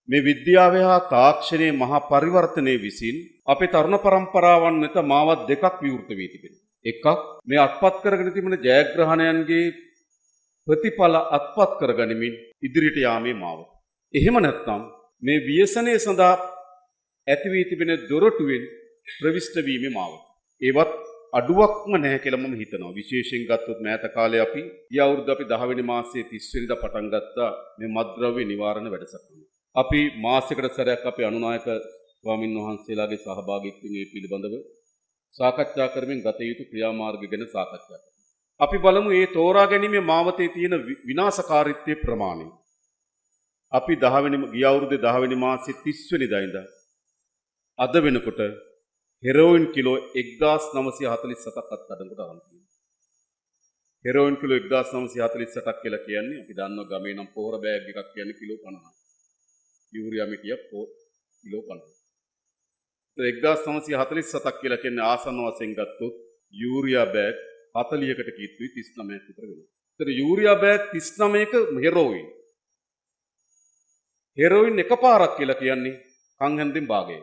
මේ විද්‍යාවේ හා තාක්ෂණයේ මහා පරිවර්තනයේ විසින් අපේ තරුණ පරම්පරාවන් වෙත මාවත් දෙකක් විවෘත වී තිබෙනවා. එකක් මේ අත්පත් කරගෙන තිබෙන ජයග්‍රහණයන්ගේ ප්‍රතිඵල අත්පත් කරගනිමින් ඉදිරියට යාමේ මාවත. එහෙම නැත්නම් මේ ව්‍යසනයේ සඳහා ඇති වී තිබෙන දොරටුවෙන් ප්‍රවිෂ්ඨ වීමේ මාවත. ඒවත් අඩුවක්ම නැහැ කියලා මම හිතනවා. විශේෂයෙන් ගත්තොත් මෑත කාලේ අපි ගිය අවුරුද්ද අපි 10 වෙනි මාසයේ 30 වෙනිදා පටන් ගත්තා මේ මත්ද්‍රව්‍ය නිවාරණ වැඩසටහන. අපි මාසයකට සැරයක් අපේ අනුනායක ස්වාමින් වහන්සේලාගේ සහභාගීත්වයෙන් මේ පිළිබඳව සාකච්ඡා කරමින් ගත යුතු ක්‍රියාමාර්ග ගැන සාකච්ඡා කරමු. අපි බලමු මේ තෝරා ගැනීමේ මාවතේ තියෙන විනාශකාරීත්වයේ ප්‍රමාණය. අපි 10 වෙනි ගිය අවුරුද්දේ 10 වෙනි මාසයේ 30 වෙනිදා ඉඳන් අද වෙනකොට හෙරෝයින් කිලෝ 1947ක් අත්අඩංගුවට අරන් තියෙනවා. හෙරෝයින් කිලෝ 1947ක් කියලා කියන්නේ අපි දන්නවා ගමේ නම් පොහොර බෑග් එකක් කියන්නේ කිලෝ 50යි. යූරියා මිටිය කිලෝ 50. ඒ 1947ක් කියලා කියන්නේ ආසන්න වශයෙන් ගත්තොත් යූරියා බෑග් 40කට කීර්තුයි 39ක් විතර වෙනවා. ඒතර යූරියා බෑග් 39ක හෙරෝයින්. හෙරෝයින් එකපාරක් කියලා කියන්නේ කන් හැන්දෙන් භාගය.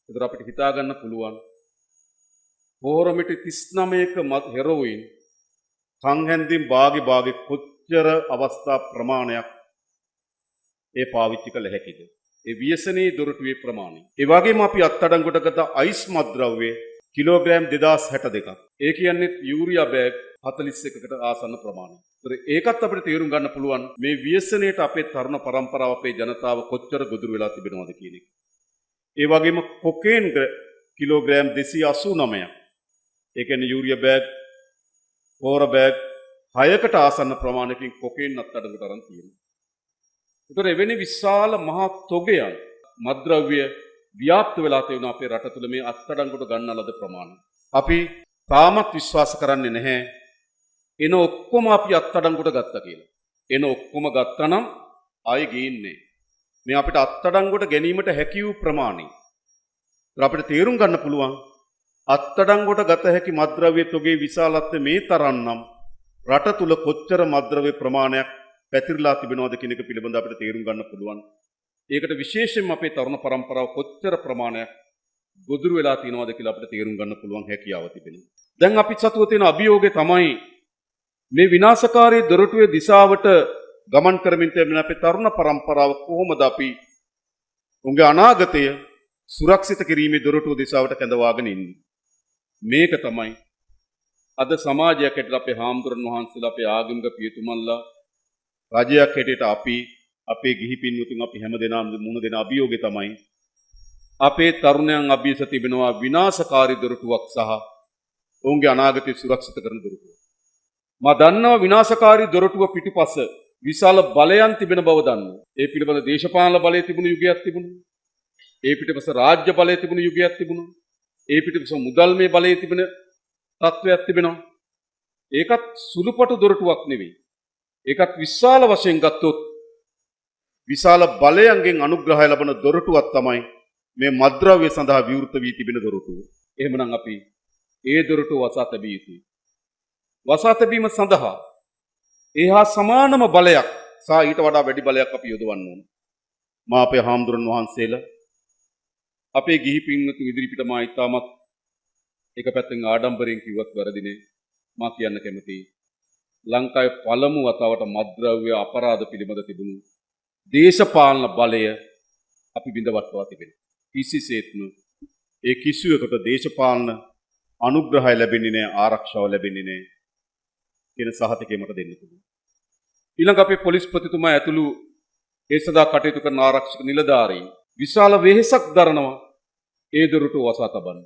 ඒතර අපිට හිතා ගන්න පුළුවන් පොහොර මිටි 39ක හෙරෝයින් කන් හැන්දෙන් භාගේ කොච්චර අවස්ථා ප්‍රමාණයක් ඒ පාවිච්චි කළ හැකිද? ඒ ව්‍යසනයේ දොරටුවේ ප්‍රමාණය. ඒ වගේම අපි අත්අඩංගුවට ගත අයිස් මත්ද්‍රව්‍ය කිලෝග්‍රෑම් 2062ක්. ඒ කියන්නේ යූරියා බෑග් 41කට ආසන්න ප්‍රමාණයක්. ඒතර ඒකත් අපිට තේරුම් ගන්න පුළුවන් මේ ව්‍යසනයේට අපේ තරුණ පරම්පරාව අපේ ජනතාව කොච්චර ගොදුරු වෙලා තිබෙනවද කියන එක. ඒ වගේම කොකේන් කිලෝග්‍රෑම් 289ක්. ඒ කියන්නේ යූරියා බෑග් පොහොර බෑග් 6කට ආසන්න ප්‍රමාණයකින් කොකේන් අත්අඩංගුවට අරන් තියෙනවා. ඒතර එවැනි විශාල මහා තොගයන් මත්ද්‍රව්‍ය ව්‍යාප්ත වෙලා තියෙන අපේ රට තුළ මේ අත්අඩංගුවට ගන්න ලද ප්‍රමාණය. අපි තාමත් විශ්වාස කරන්නේ නැහැ එන ඔක්කොම අපි අත්අඩංගුවට ගත්තා කියලා. එන ඔක්කොම ගත්තා නම් ආයෙ ගේන්නේ. මේ අපිට අත්අඩංගුවට ගැනීමට හැකි වූ ප්‍රමාණය. ඒත් අපිට තේරුම් ගන්න පුළුවන් අත්අඩංගුවට ගත හැකි මත්ද්‍රව්‍ය තොගේ විශාලත්වය මේ තරම් නම් රට තුළ කොච්චර මත්ද්‍රව්‍ය ප්‍රමාණයක් පැතිරලා තිබෙනවද කියන එක පිළිබඳව අපිට තේරුම් ගන්න පුළුවන්. ඒකට විශේෂයෙන්ම අපේ තරුණ පරම්පරාව කොච්චර ප්‍රමාණයක් ගොදුරු වෙලා තියෙනවද කියලා අපිට තේරුම් ගන්න පුළුවන් හැකියාව තිබෙනවා. දැන් අපි සතුව තියෙන අභියෝගය තමයි මේ විනාශකාරී දොරටුවේ දිශාවට ගමන් කරමින් තියෙන අපේ තරුණ පරම්පරාව කොහොමද අපි උන්ගේ අනාගතය සුරක්ෂිත කිරීමේ දොරටුව දිශාවට කැඳවාගෙන ඉන්නේ. මේක තමයි අද සමාජයක් හැටියට අපේ හාමුදුරන් වහන්සේලා අපේ ආගමික පියතුමන්ලා රජයක් හැටියට අපි අපේ ගිහි පින්වතුන් අපි හැමදෙනාම මුණ දෙන අභියෝගය තමයි අපේ තරුණයන් අභියස තිබෙනවා විනාශකාරී දොරටුවක් සහ ඔවුන්ගේ අනාගතය සුරක්ෂිත කරන දොරටුවක්. මා දන්නවා විනාශකාරී දොරටුව පිටුපස විශාල බලයන් තිබෙන බව දන්නවා. ඒ පිළිබඳ දේශපාලන බලය තිබුණු යුගයක් තිබුණා. ඒ පිටුපස රාජ්‍ය බලය තිබුණු යුගයක් තිබුණා. ඒ පිටුපස මුදල්මය බලය තිබෙන තත්වයක් තිබෙනවා. ඒකත් සුළුපටු දොරටුවක් නෙවෙයි. ඒකත් විශාල වශයෙන් ගත්තොත් විශාල බලයන්ගෙන් අනුග්‍රහය ලබන දොරටුවක් තමයි මේ මත්ද්‍රව්‍ය සඳහා විවෘත වී තිබෙන දොරටුව. එහෙමනම් අපි ඒ දොරටුව වසා තැබිය යුතුයි. වසා තැබීම සඳහා ඒහා සමානම බලයක් සහ ඊට වඩා වැඩි බලයක් අපි යොදවන්න ඕන. මා අපේ හාමුදුරන් වහන්සේලා අපේ ගිහි පින්වතුන් ඉදිරිපිට මා ඉතාමත් එක පැත්තෙන් ආඩම්බරයෙන් කිව්වත් වැරදිනේ. මා කියන්න කැමතියි ලංකාවේ පළමු වතාවට මත්ද්‍රව්‍ය අපරාධ පිළිබඳ තිබුණු දේශපාලන බලය අපි බිඳවට්ටවා තිබෙනවා. කිසිසේත්ම ඒ කිසිවකට දේශපාලන අනුග්‍රහය ලැබෙන්නේ නැහැ, ආරක්ෂාව ලැබෙන්නේ නැහැ කියන සහතිකය මට දෙන්න පුළුවන්. ඊළඟ අපේ පොලිස් ප්‍රතිතුමා ඇතුළු ඒ සදා කටයුතු කරන ආරක්ෂක නිලධාරීන් විශාල වෙහෙසක් දරනවා ඒ දොරටුව වසා තබන්න.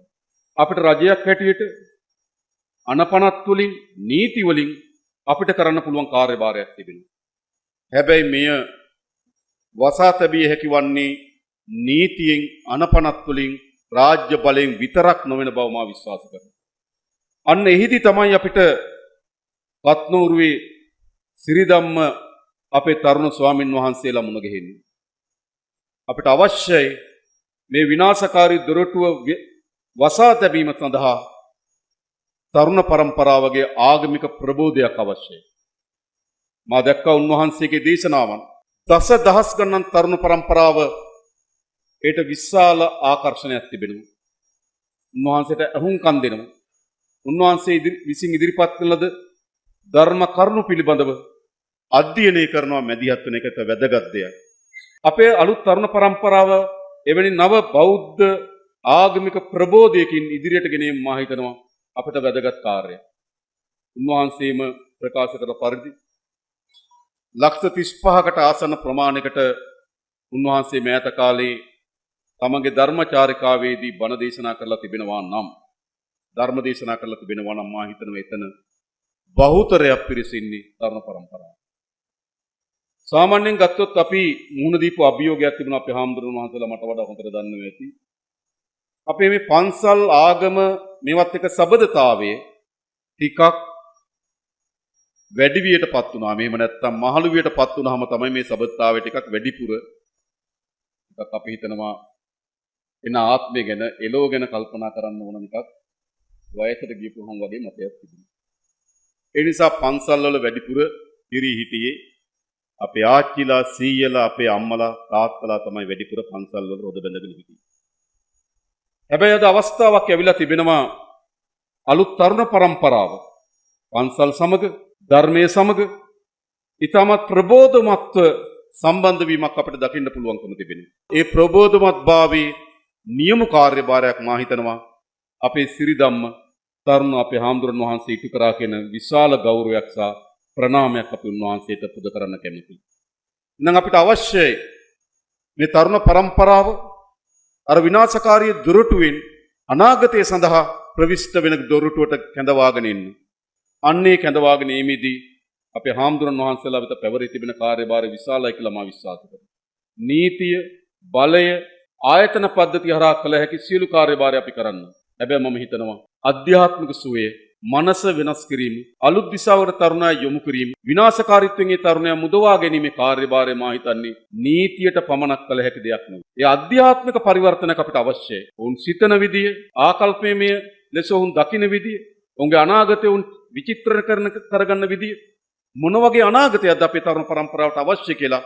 අපිට රජයක් හැටියට අනපනත් වලින් නීති වලින් අපිට කරන්න පුළුවන් කාර්යභාරයක් තිබෙනවා. හැබැයි මෙය වසා තැබිය හැකි වන්නේ නීතියෙන් අනපනත් වලින් රාජ්‍ය බලයෙන් විතරක් නොවන බව මා විශ්වාස කරනවා. අන්න එහිදී තමයි අපිට පත්නෝරුවේ සිරිධම්ම අපේ තරුණ ස්වාමින් වහන්සේලා මුණ ගැහෙන්නේ. අපිට අවශ්‍යයි මේ විනාශකාරී දොරටුව වසා තැබීම සඳහා තරුණ පරම්පරාවගේ ආගමික ප්‍රබෝධයක් අවශ්‍යයි. මා දැක්කා උන්වහන්සේගේ දේශනාවන් දසදහස් ගණන් තරුණ පරම්පරාව ඒට විශාල ආකර්ෂණයක් තිබෙනවා. උන්වහන්සේට අහුම්කම් දෙනවා. උන්වහන්සේ විසින් ඉදිරිපත් කළ ලද ධර්ම කරුණු පිළිබඳව අධ්‍යයනය කරනවා මැදිහත් වෙන එක වැදගත් දෙයක්. අපේ අලුත් තරුණ පරම්පරාව එවැනි නව බෞද්ධ ආගමික ප්‍රබෝධයකින් ඉදිරියට ගෙනීම මා හිතනවා අපට වැදගත් කාර්යයක්. උන්වහන්සේම ප්‍රකාශ කළ පරිදි ලක්ෂ 35කට ආසන්න ප්‍රමාණයකට උන්වහන්සේ මෑත කාලේ තමගේ ධර්මචාරිකාවේදී බණ දේශනා කරලා තිබෙනවා නම් මා හිතනවා එතන බහුතරයක් පිරිසින්නේ තරුණ පරම්පරාව. සාමාන්‍යයෙන් ගත්තොත් අපි මුහුණ දීපු අභියෝගයක් තිබුණා අපේ හාමුදුරුවෝ වහන්සේලා මට වඩා හොඳට දන්නවා ඇති. අපේ මේ පන්සල් ආගම මේවත් එක සබඳතාවයේ ටිකක් වැඩි වියටපත් වුණා. මෙහෙම නැත්තම් මහලු වියටපත් වුණාම තමයි මේ සබඳතාවය ටිකක් වැඩිපුර ටිකක් අපි හිතනවා එන ආත්මය ගැන එළෝ ගැන කල්පනා කරන්න ඕන එකක් වයසට ගියපුවම වගේ මතයක් තිබුණා. ඒ නිසා පන්සල් වල වැඩිපුර පිරී හිටියේ අපේ ආච්චිලා සීයලා අපේ අම්මලා තාත්තලා තමයි වැඩිපුර පන්සල් වල රොද බැඳගෙන හිටියේ. හැබැයි අද අවස්ථාවක් ඇවිල්ලා තිබෙනවා අලුත් තරුණ පරම්පරාව පන්සල් සමග ධර්මයේ සමග ඊටමත් ප්‍රබෝධමත්ව සම්බන්ධ වීමක් අපිට දකින්න පුළුවන්කම තිබෙනවා. ඒ ප්‍රබෝධමත් භාවයේ නියම කාර්යභාරයක් මා හිතනවා අපේ සිරිධම්ම තරුණ අපේ හාමුදුරන් වහන්සේ ඉටු කරා කියන විශාල ගෞරවයක් සහ ප්‍රණාමයක් අපි උන්වහන්සේට පුද කරන්න කැමතියි. එහෙනම් අපිට අවශ්‍යයි මේ තරුණ පරම්පරාව අර විනාශකාරී දොරටුවෙන් අනාගතය සඳහා ප්‍රවිෂ්ඨ වෙන දොරටුවට කැඳවාගෙන ඉන්න. අන්නේ කැඳවාගෙන ීමේදී අපේ හාමුදුරන් වහන්සේලා වෙත පැවරී තිබෙන කාර්යභාරය විශාලයි කියලා මා විශ්වාස කරනවා. නීතිය, බලය, ආයතන පද්ධතිය හරහා කළ හැකි සියලු කාර්යභාරය අපි කරන්න. හැබැයි මම හිතනවා අධ්‍යාත්මික සුවය, මනස වෙනස් කිරීම, අලුත් දිශාවකට තරුණයා යොමු කිරීම, විනාශකාරීත්වයෙන් ඒ තරුණයා මුදවා ගැනීමේ කාර්යභාරය මා හිතන්නේ නීතියට පමණක් කළ හැකි දෙයක් නෙවෙයි. ඒ අධ්‍යාත්මික පරිවර්තනයක් අපිට අවශ්‍යයි. ඔවුන් සිතන විදිය, ආකල්පමය ලෙස ඔවුන් දකින විදිය, ඔවුන්ගේ අනාගතය ඔවුන් විචිත්‍ර කරගන්න විදිය මොන වගේ අනාගතයක්ද අපේ තරුණ පරම්පරාවට අවශ්‍ය කියලා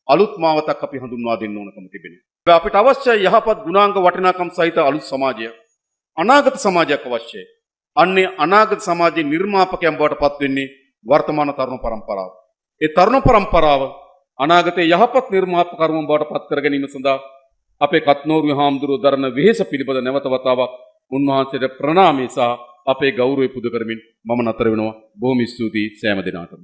අලුත් මාවතක් අපි හඳුන්වා දෙන්න ඕනකම තිබෙනවා. අපිට අවශ්‍යයි යහපත් ගුණාංග වටිනාකම් සහිත අලුත් සමාජයක්. අනාගත සමාජයක් අවශ්‍යයි. අන්නේ අනාගත සමාජයේ නිර්මාපකයන් බවට පත් වෙන්නේ වර්තමාන තරුණ පරම්පරාව. ඒ තරුණ පරම්පරාව අනාගතයේ යහපත් නිර්මාපකරුවන් බවට පත් කර ගැනීම සඳහා අපේ කත්නෝරුවේ හාමුදුරුවෝ දරන වෙහෙස පිළිබඳ නැවත වතාවක් උන්වහන්සේට ප්‍රණාමය සහ අපේ ගෞරවය පුද කරමින් මම නතර වෙනවා. බොහොම ස්තුතියි සෑම දිනකටම.